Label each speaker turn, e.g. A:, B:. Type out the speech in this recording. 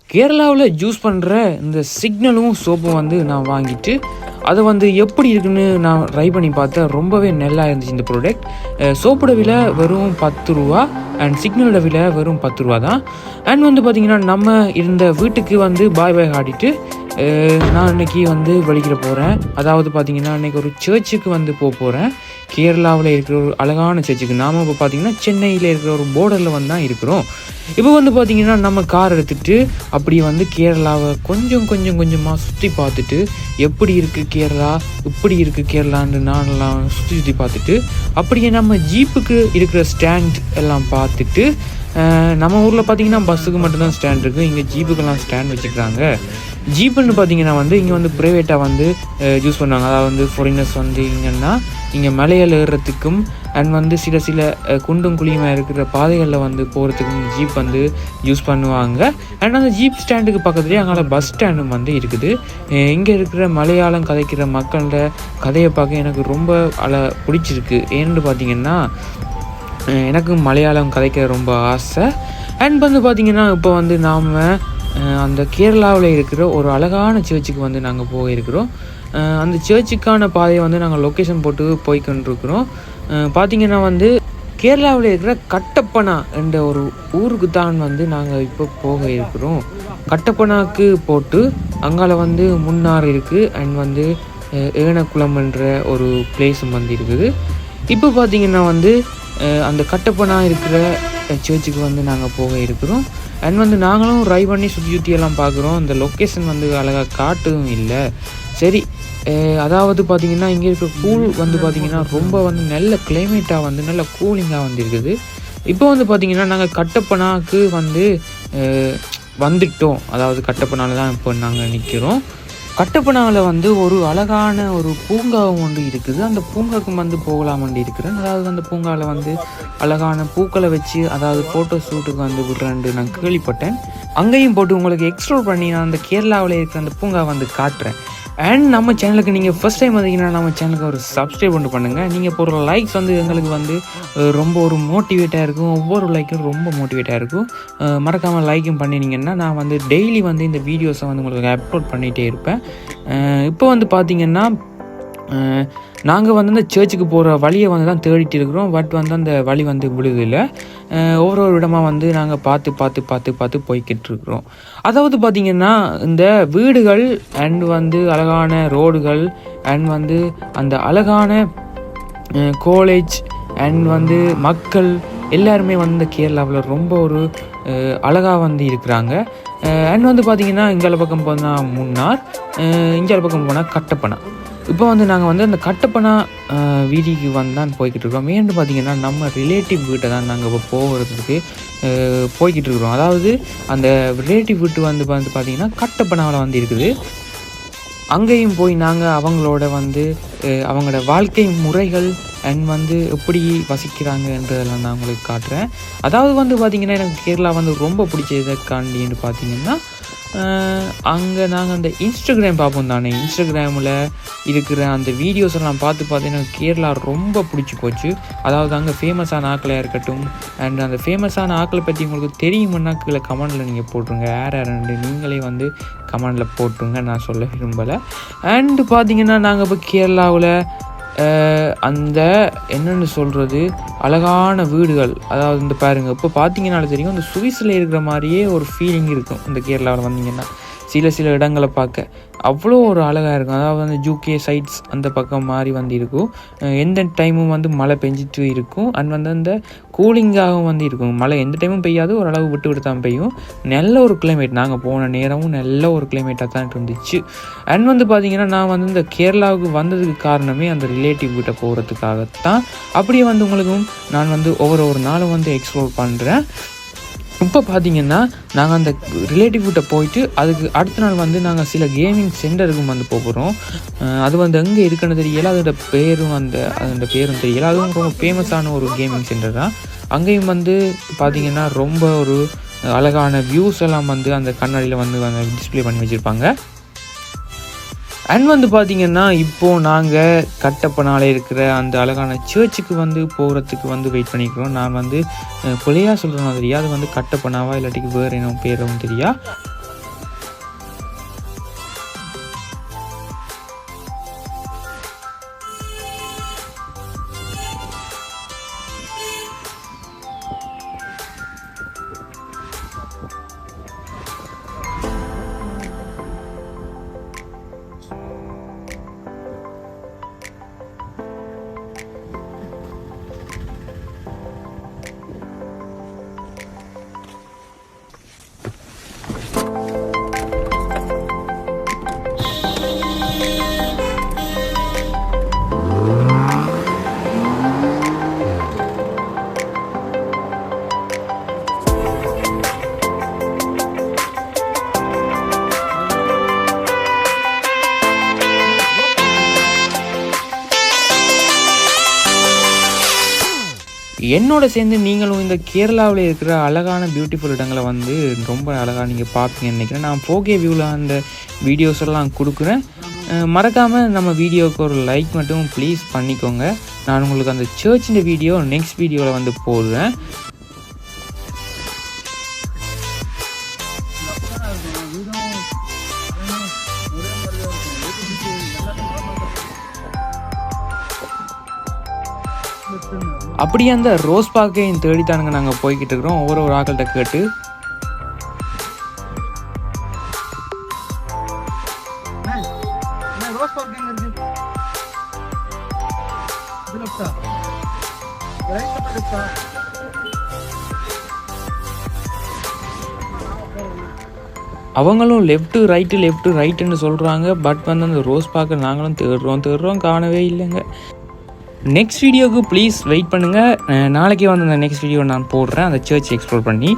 A: கேரளாவில் யூஸ் பண்ணுற இந்த சிக்னலும் சோப்பும் வந்து நான் வாங்கிட்டு அதை வந்து எப்படி இருக்குன்னு நான் ட்ரை பண்ணி பார்த்தேன். ரொம்பவே நல்லா இருந்துச்சு இந்த ப்ராடக்ட். சோப்போட விலை வெறும் 10 ரூபா அண்ட் சிக்னலோட விலை வெறும் 10 ரூபா தான். அண்ட் வந்து பார்த்திங்கன்னா நம்ம இருந்த வீட்டுக்கு வந்து பாய் ஆடிட்டு நான் இன்றைக்கி வந்து வெளிக்கிற போகிறேன். அதாவது பார்த்திங்கன்னா இன்றைக்கி ஒரு சர்ச்சுக்கு வந்து போகிறேன். கேரளாவில் இருக்கிற ஒரு அழகான சர்ச்சுக்கு. நாம் இப்போ பார்த்திங்கன்னா சென்னையில் இருக்கிற ஒரு போர்டரில் வந்து தான் இருக்கிறோம். இப்போ வந்து பார்த்திங்கன்னா நம்ம கார் எடுத்துகிட்டு அப்படியே வந்து கேரளாவை கொஞ்சமாக சுற்றி பார்த்துட்டு எப்படி இருக்குது கேரளா, இப்படி இருக்குது கேரளான்னு நானெல்லாம் சுற்றி பார்த்துட்டு அப்படியே நம்ம ஜீப்புக்கு இருக்கிற ஸ்டாண்ட் எல்லாம் பார்த்துட்டு, நம்ம ஊரில் பார்த்திங்கன்னா பஸ்ஸுக்கு மட்டும்தான் ஸ்டாண்ட் இருக்குது, இங்கே ஜீப்புக்கெல்லாம் ஸ்டாண்ட் வச்சுக்கிறாங்க. ஜீப்புன்னு பார்த்திங்கன்னா வந்து இங்கே வந்து ப்ரைவேட்டாக வந்து யூஸ் பண்ணுவாங்க. அதாவது வந்து ஃபாரினர்ஸ் வந்து இங்கே மலையில் ஏறுறதுக்கும் அண்ட் வந்து சில குண்டும் குழியுமாக இருக்கிற பாதைகளில் வந்து போகிறதுக்கும் ஜீப் வந்து யூஸ் பண்ணுவாங்க. அண்ட் அந்த ஜீப் ஸ்டாண்டுக்கு பக்கத்துலேயே அங்கே பஸ் ஸ்டாண்டும் வந்து இருக்குது. இங்கே இருக்கிற மலையாளம் கதைக்கிற மக்களோட கதையை பார்க்க எனக்கு ரொம்ப பிடிச்சிருக்கு. ஏன்னு பார்த்திங்கன்னா எனக்கு மலையாளம் கதைக்க ரொம்ப ஆசை. அண்ட் வந்து பார்த்திங்கன்னா இப்போ வந்து நாம் அந்த கேரளாவில் இருக்கிற ஒரு அழகான சர்ச்சுக்கு வந்து நாங்கள் போயிருக்கிறோம். அந்த சர்ச்சுக்கான பாதையை வந்து நாங்கள் லொக்கேஷன் போட்டு போய்கொண்டிருக்கிறோம். பார்த்திங்கன்னா வந்து கேரளாவில் இருக்கிற கட்டப்பனா என்ற ஒரு ஊருக்கு தான் வந்து நாங்கள் இப்போ போக இருக்கிறோம். கட்டப்பனாக்கு போட்டு அங்கால வந்து முன்னார் இருக்குது அண்ட் வந்து ஏனக்குளம் என்ற ஒரு பிளேஸும் வந்து இருக்குது. இப்போ பார்த்திங்கன்னா வந்து அந்த கட்டப்பனா இருக்கிற சர்ச்சுக்கு வந்து நாங்கள் போக இருக்கிறோம். அண்ட் வந்து நாங்களும் ட்ரை பண்ணி சுற்றியெல்லாம் பார்க்குறோம். அந்த லொக்கேஷன் வந்து அழகாக காட்டும் இல்லை. சரி, அதாவது பார்த்திங்கன்னா இங்கே இருக்கிற கூல் வந்து பார்த்திங்கன்னா ரொம்ப வந்து நல்ல கிளைமேட்டாக வந்து நல்ல கூலிங்காக வந்து இருக்குது. இப்போ வந்து பார்த்திங்கன்னா நாங்கள் கட்டப்பனாக்கு வந்து வந்துட்டோம். அதாவது கட்டப்பனால தான் இப்போ நாங்கள் நிற்கிறோம். கட்டப்பனாவில் வந்து ஒரு அழகான ஒரு பூங்காவும் ஒன்று இருக்குது. அந்த பூங்காவுக்கு வந்து போகலாம் வந்து இருக்கிறேன். அதாவது அந்த பூங்காவில் வந்து அழகான பூக்களை வச்சு அதாவது ஃபோட்டோ ஷூட்டுக்கு வந்து விடுறேன்ட்டு நான் கேள்விப்பட்டேன். அங்கேயும் போட்டு உங்களுக்கு எக்ஸ்ப்ளோர் பண்ணி நான் அந்த கேரளாவில் இருக்கிற அந்த பூங்கா வந்து காட்டுறேன். அண்ட் நம்ம சேனலுக்கு நீங்கள் ஃபஸ்ட் டைம் வந்தீங்கன்னா நம்ம சேனலுக்கு ஒரு சப்ஸ்கிரைப் பண்ணுங்கள். நீங்கள் போகிற லைக்ஸ் வந்து எங்களுக்கு வந்து ரொம்ப ஒரு மோட்டிவேட்டாக இருக்கும். ஒவ்வொரு லைக்கும் ரொம்ப மோட்டிவேட்டாக இருக்கும். மறக்காமல் லைக்கும் பண்ணினீங்கன்னா நான் வந்து டெய்லி வந்து இந்த வீடியோஸை வந்து உங்களுக்கு அப்லோட் பண்ணிகிட்டே இருப்பேன். இப்போ வந்து பார்த்திங்கன்னா நாங்கள் வந்து அந்த சர்ச்சுக்கு போகிற வழியை வந்து தான் தேடிட்டு இருக்கிறோம். பட் வந்து அந்த வழி வந்து விழுதில்லை. ஒவ்வொரு இடமாக வந்து நாங்கள் பார்த்து போய்கிட்டு இருக்கிறோம். அதாவது பார்த்திங்கன்னா இந்த வீடுகள் அண்ட் வந்து அழகான ரோடுகள் அண்ட் வந்து அந்த அழகான காலேஜ் அண்ட் வந்து மக்கள் எல்லாருமே வந்து கேரளாவில் ரொம்ப ஒரு அழகாக வந்து இருக்கிறாங்க. அண்ட் வந்து பார்த்திங்கன்னா இங்கால பக்கம் போனால் முன்னார், இங்கால பக்கம் போனால் கட்டப்பனா. இப்போ வந்து நாங்கள் வந்து அந்த கட்டப்பனா வீதிக்கு வந்து தான் போய்கிட்டு இருக்கோம். ஏன்னு பார்த்திங்கன்னா நம்ம ரிலேட்டிவ் வீட்டை தான் நாங்கள் இப்போ போகிறதுக்கு போய்கிட்டு இருக்கிறோம். அதாவது அந்த ரிலேட்டிவ் வீட்டு வந்து பார்த்திங்கன்னா கட்டப்பனாவில் வந்து இருக்குது. அங்கேயும் போய் நாங்கள் அவங்களோட வந்து அவங்களோட வாழ்க்கை முறைகள் அண்ட் வந்து எப்படி வசிக்கிறாங்கன்றதெல்லாம் நான் உங்களுக்கு காட்டுறேன். அதாவது வந்து பார்த்திங்கன்னா எனக்கு கேரளா வந்து ரொம்ப பிடிச்சதுக்காண்டின்னு பார்த்திங்கன்னா அங்கே நாங்கள் அந்த இன்ஸ்டாகிராம் பார்ப்போம் தானே, இன்ஸ்டாகிராமில் இருக்கிற அந்த வீடியோஸ் எல்லாம் பார்த்து எனக்கு கேரளா ரொம்ப பிடிச்சி போச்சு. அதாவது அங்கே ஃபேமஸான ஆக்களாக இருக்கட்டும் அண்ட் அந்த ஃபேமஸான ஆக்களை பற்றி உங்களுக்கு தெரியுமுன்னா கீழே கமெண்டில் நீங்கள் போட்டுருங்க. யார் நீங்களே வந்து கமெண்டில் போட்டுருங்க, நான் சொல்ல விரும்பலை. அண்டு பார்த்திங்கன்னா நாங்கள் இப்போ கேரளாவில் அந்த என்னென்னு சொல்கிறது அழகான வீடுகள், அதாவது இந்த பாருங்கள் இப்போ பார்த்தீங்கன்னாலும் தெரியும் இந்த சுவிஸில் இருக்கிற மாதிரியே ஒரு ஃபீலிங் இருக்கும். இந்த கேரளாவில் வந்தீங்கன்னா சில இடங்களை பார்க்க அவ்வளோ ஒரு அழகாக இருக்கும். அதாவது வந்து ஜூகே சைட்ஸ் அந்த பக்கம் மாதிரி வந்து இருக்கும். எந்த டைமும் வந்து மழை பெஞ்சிட்டு இருக்கும் அண்ட் வந்து அந்த கூலிங்காகவும் வந்து இருக்கும். மழை எந்த டைமும் பெய்யாது, ஓரளவு விட்டு தான் பெய்யும். நல்ல ஒரு கிளைமேட். நாங்கள் போன நேரமும் நல்ல ஒரு கிளைமேட்டாக தான் இருந்துச்சு. அண்ட் வந்து பார்த்திங்கன்னா நான் வந்து இந்த கேரளாவுக்கு வந்ததுக்கு காரணமே அந்த ரிலேட்டிவ் வீட்டை போகிறதுக்காகத்தான். அப்படியே வந்து உங்களுக்கும் நான் வந்து ஒவ்வொரு நாளும் வந்து எக்ஸ்ப்ளோர் பண்ணுறேன். இப்போ பார்த்திங்கன்னா நாங்கள் அந்த ரிலேட்டிவ் வீட்டை போயிட்டு அதுக்கு அடுத்த நாள் வந்து நாங்கள் சில கேமிங் சென்டருக்கும் வந்து போகிறோம். அது வந்து எங்கே இருக்குன்னு தெரியல, அதோட பேரும் தெரியல. அதுவும் ரொம்ப ஃபேமஸான ஒரு கேமிங் சென்டர் தான். அங்கேயும் வந்து பார்த்திங்கன்னா ரொம்ப ஒரு அழகான வியூஸ் எல்லாம் வந்து அந்த கண்ணாடியில் வந்து டிஸ்பிளே பண்ணி வச்சுருப்பாங்க. அண்ட் வந்து பார்த்திங்கன்னா இப்போது நாங்கள் கட்டப்பனால இருக்கிற அந்த அழகான சர்ச்சுக்கு வந்து போகிறதுக்கு வந்து வெயிட் பண்ணிக்கிறோம். நான் வந்து பிள்ளையாக சொல்கிறேன்னா தெரியா, அது வந்து கட்டப்பனாவா இல்லாட்டிக்கு வேறு என்ன பேரும் தெரியா. என்னோட சேர்ந்து நீங்களும் இந்த கேரளாவில் இருக்கிற அழகான பியூட்டிஃபுல் இடங்களை வந்து ரொம்ப அழகாக நீங்கள் பார்ப்பீங்கன்னு நினைக்கிறேன். நான் 4K வியூவில் அந்த வீடியோஸ் எல்லாம் கொடுக்குறேன். மறக்காமல் நம்ம வீடியோவுக்கு ஒரு லைக் மட்டும் ப்ளீஸ் பண்ணிக்கோங்க. நான் உங்களுக்கு அந்த சர்ச்சின் வீடியோ நெக்ஸ்ட் வீடியோவில் வந்து போடுறேன். அப்படியே அந்த ரோஸ் பார்க்கையும் தேடித்தானுங்க நாங்கள் போய்கிட்டு இருக்கிறோம். ஒவ்வொரு ஆக்கள்கிட்ட கேட்டு அவங்களும் லெஃப்ட்டு ரைட்டுன்னு சொல்கிறாங்க. பட் வந்து அந்த ரோஸ் பார்க்க நாங்களும் தேடுறோம் காணவே இல்லைங்க. நெக்ஸ்ட் வீடியோவுக்கு ப்ளீஸ் வெயிட் பண்ணுங்கள். நாளைக்கே வந்து அந்த நெக்ஸ்ட் வீடியோ நான் போடுறேன் அந்த சர்ச் எக்ஸ்ப்ளோர் பண்ணி.